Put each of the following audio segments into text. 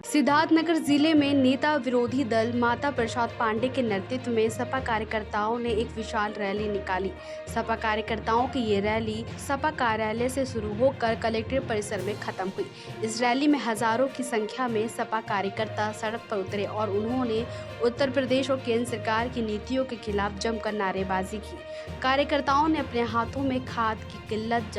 सिद्धार्थनगर जिले में नेता विरोधी दल माता प्रसाद पांडे के नेतृत्व में सपा कार्यकर्ताओं ने एक विशाल रैली निकाली। सपा कार्यकर्ताओं की ये रैली सपा कार्यालय से शुरू होकर कलेक्ट्रेट परिसर में खत्म हुई। इस रैली में हजारों की संख्या में सपा कार्यकर्ता सड़क पर उतरे और उन्होंने उत्तर प्रदेश और केंद्र सरकार की नीतियों के खिलाफ जमकर नारेबाजी की। कार्यकर्ताओं ने अपने हाथों में खाद की किल्लत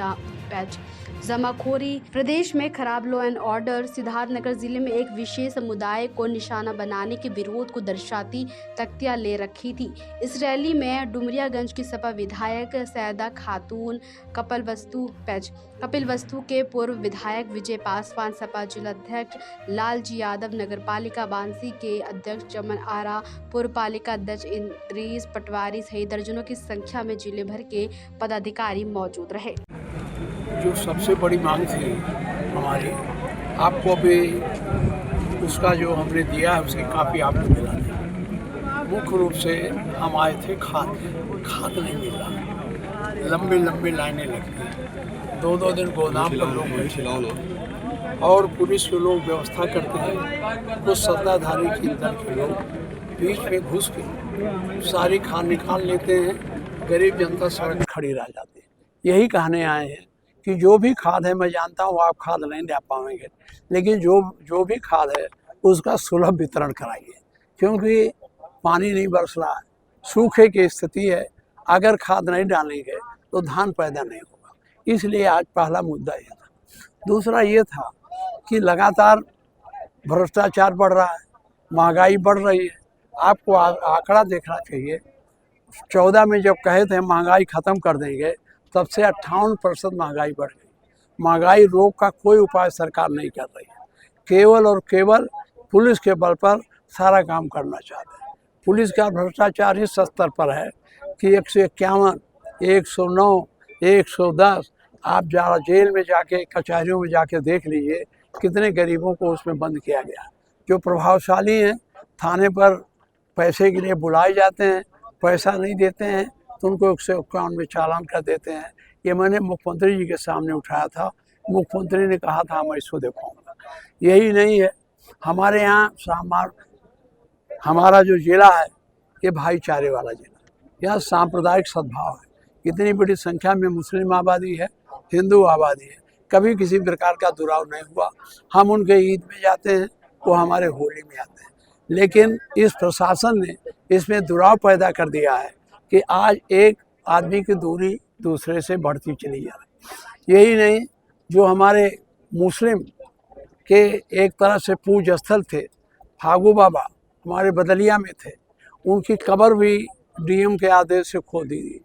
जमाखोरी, प्रदेश में खराब लॉ एंड ऑर्डर, सिद्धार्थनगर जिले में एक विशेष समुदाय को निशाना बनाने के विरोध को दर्शाती तख्तियां ले रखी थी। इस रैली में डुमरियागंज की सपा विधायक सैयदा खातून, कपिल वस्तु के पूर्व विधायक विजय पासवान, सपा जिलाध्यक्ष लालजी यादव, नगरपालिका बांसी के अध्यक्ष चमन आरा, पूर्व पालिका अध्यक्ष इंद्रीस पटवारी सहित दर्जनों की संख्या में जिले भर के पदाधिकारी मौजूद रहे। जो सबसे बड़ी मांग थी हमारी, आपको भी उसका जो हमने दिया है उसकी कापी आपको मिला नहीं। मुख्य रूप से हम आए थे खाद नहीं मिल रहा, लंबी लाइनें लगती, दो दिन गोदाम पर लोग बैठे और पुलिस के लोग व्यवस्था करते हैं। कुछ सत्ताधारी की दल के लोग बीच में घुस के सारी खाद निकाल लेते हैं, गरीब जनता सड़क खड़ी रह जाती है। यही कहने आए हैं कि जो भी खाद है, मैं जानता हूँ आप खाद नहीं दे पाएंगे, लेकिन जो भी खाद है उसका सुलभ वितरण कराइए, क्योंकि पानी नहीं बरस रहा है, सूखे की स्थिति है। अगर खाद नहीं डालेंगे तो धान पैदा नहीं होगा। इसलिए आज पहला मुद्दा ये था। दूसरा ये था कि लगातार भ्रष्टाचार बढ़ रहा है, महंगाई बढ़ रही है। आपको आंकड़ा देखना चाहिए। 14 में जब कहे थे महंगाई ख़त्म कर देंगे, तब से 58% महंगाई बढ़ गई। महंगाई रोक का कोई उपाय सरकार नहीं कर रही है। केवल और केवल पुलिस के बल पर सारा काम करना चाहते हैं। पुलिस का भ्रष्टाचार इस स्तर पर है कि 151, 109, 110 आप जरा जेल में जाके, कचहरियों में जाके देख लीजिए कितने गरीबों को उसमें बंद किया गया। जो प्रभावशाली हैं थाने पर पैसे के लिए बुलाए जाते हैं, पैसा नहीं देते हैं तो उनको 151 में चालान कर देते हैं। ये मैंने मुख्यमंत्री जी के सामने उठाया था। मुख्यमंत्री ने कहा था मैं इसको देखूंगा। यही नहीं है, हमारे यहाँ हमारा जो जिला है ये भाईचारे वाला जिला, यहाँ सांप्रदायिक सद्भाव है। इतनी बड़ी संख्या में मुस्लिम आबादी है, हिंदू आबादी है, कभी किसी प्रकार का दुराव नहीं हुआ। हम उनके ईद में जाते हैं, वो हमारे होली में आते हैं। लेकिन इस प्रशासन ने इसमें दुराव पैदा कर दिया है कि आज एक आदमी की दूरी दूसरे से बढ़ती चली जा रही। यही नहीं, जो हमारे मुस्लिम के एक तरह से पूज्य स्थल थे, फागू बाबा हमारे बदलिया में थे, उनकी कब्र भी डीएम के आदेश से खो दी गई।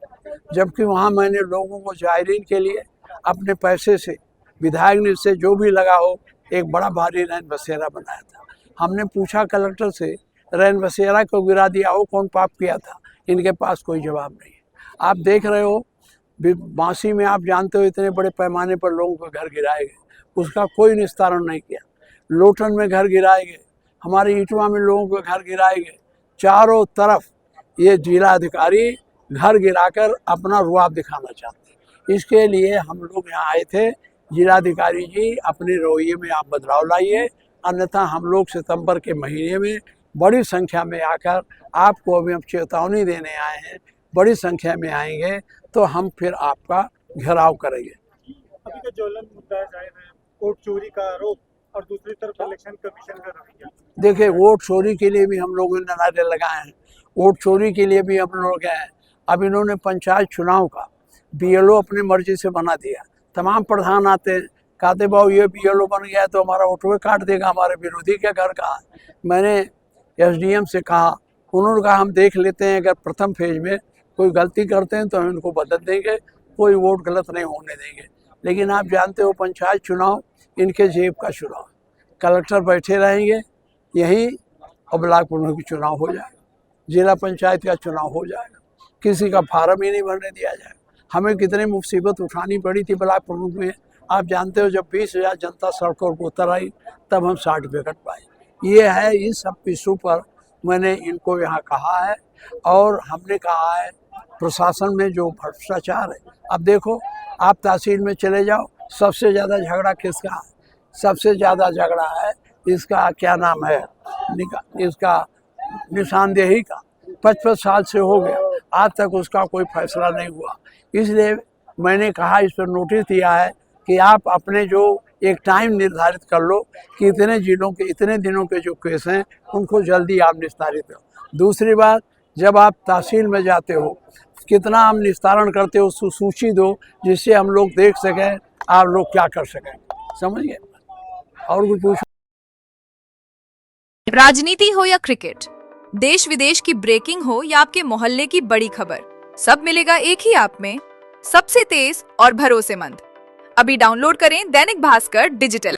जबकि वहाँ मैंने लोगों को जायरीन के लिए अपने पैसे से, विधायक ने से जो भी लगा हो, एक बड़ा भारी रैन बसेरा बनाया था। हमने पूछा कलेक्टर से, रैन बसेरा को गिरा दिया हो, कौन पाप किया था? इनके पास कोई जवाब नहीं है। आप देख रहे हो बांसी में, आप जानते हो इतने बड़े पैमाने पर लोगों के घर गिराए गए, उसका कोई निस्तारण नहीं किया। लोटन में घर गिराए गए, हमारे इटवा में लोगों के घर गिराए गए। चारों तरफ ये जिला अधिकारी घर गिराकर अपना रुआब दिखाना चाहते हैं। इसके लिए हम लोग यहाँ आए थे। जिलाधिकारी जी, अपने रवैये में आप बदलाव लाइए, अन्यथा हम लोग सितंबर के महीने में बड़ी संख्या में आकर आपको अभी हम चेतावनी देने आए हैं। बड़ी संख्या में आएंगे तो हम फिर आपका घेराव करेंगे। अभी का ज्वलन मुद्दा है वोट चोरी का आरोप और दूसरी तरफ इलेक्शन कमीशन का रवैया। देखिए, वोट चोरी के लिए भी हम लोगों ने नारे लगाए हैं, वोट चोरी के लिए भी हम लोग गए हैं। अब इन्होंने पंचायत चुनाव का बीएलओ अपनी मर्जी से बना दिया। तमाम प्रधान आते हैं, कहते बाबू ये बीएलओ बन गया तो हमारा वोटवे काट देगा, हमारे विरोधी के घर का। मैंने एसडीएम से कहा, उन्होंने कहा हम देख लेते हैं, अगर प्रथम फेज में कोई गलती करते हैं तो हम इनको बदल देंगे, कोई वोट गलत नहीं होने देंगे। लेकिन आप जानते हो पंचायत चुनाव इनके जेब का चुनाव, कलेक्टर बैठे रहेंगे यहीं और ब्लॉक प्रमुख का चुनाव हो जाएगा, जिला पंचायत का चुनाव हो जाएगा, किसी का फार्म ही नहीं भरने दिया जाएगा। हमें कितनी मुसीबत उठानी पड़ी थी ब्लॉक प्रमुख में। आप जानते हो, जब 20,000 जनता सड़कों पर उतर आई तब हम सर्टिफिकेट पाए। ये है, इस सब इशू पर मैंने इनको यहाँ कहा है और हमने कहा है प्रशासन में जो भ्रष्टाचार है। अब देखो, आप तहसील में चले जाओ, सबसे ज़्यादा झगड़ा किसका है? सबसे ज़्यादा झगड़ा है इसका क्या नाम है इसका निशानदेही का 55 साल से हो गया, आज तक उसका कोई फैसला नहीं हुआ। इसलिए मैंने कहा, इस पर नोटिस दिया है कि आप अपने जो एक टाइम निर्धारित कर लो कि इतने दिनों के जो केस हैं उनको जल्दी आप निस्तारित करो। दूसरी बात, जब आप तहसील में जाते हो, कितना आप निस्तारण करते हो सूची दो, जिससे हम लोग देख सकें आप लोग क्या कर सकें। समझ गए? और कुछ पूछो? राजनीति हो या क्रिकेट, देश विदेश की ब्रेकिंग हो या आपके मोहल्ले की बड़ी खबर, सब मिलेगा एक ही ऐप में, सबसे तेज और भरोसेमंद। अभी डाउनलोड करें दैनिक भास्कर डिजिटल।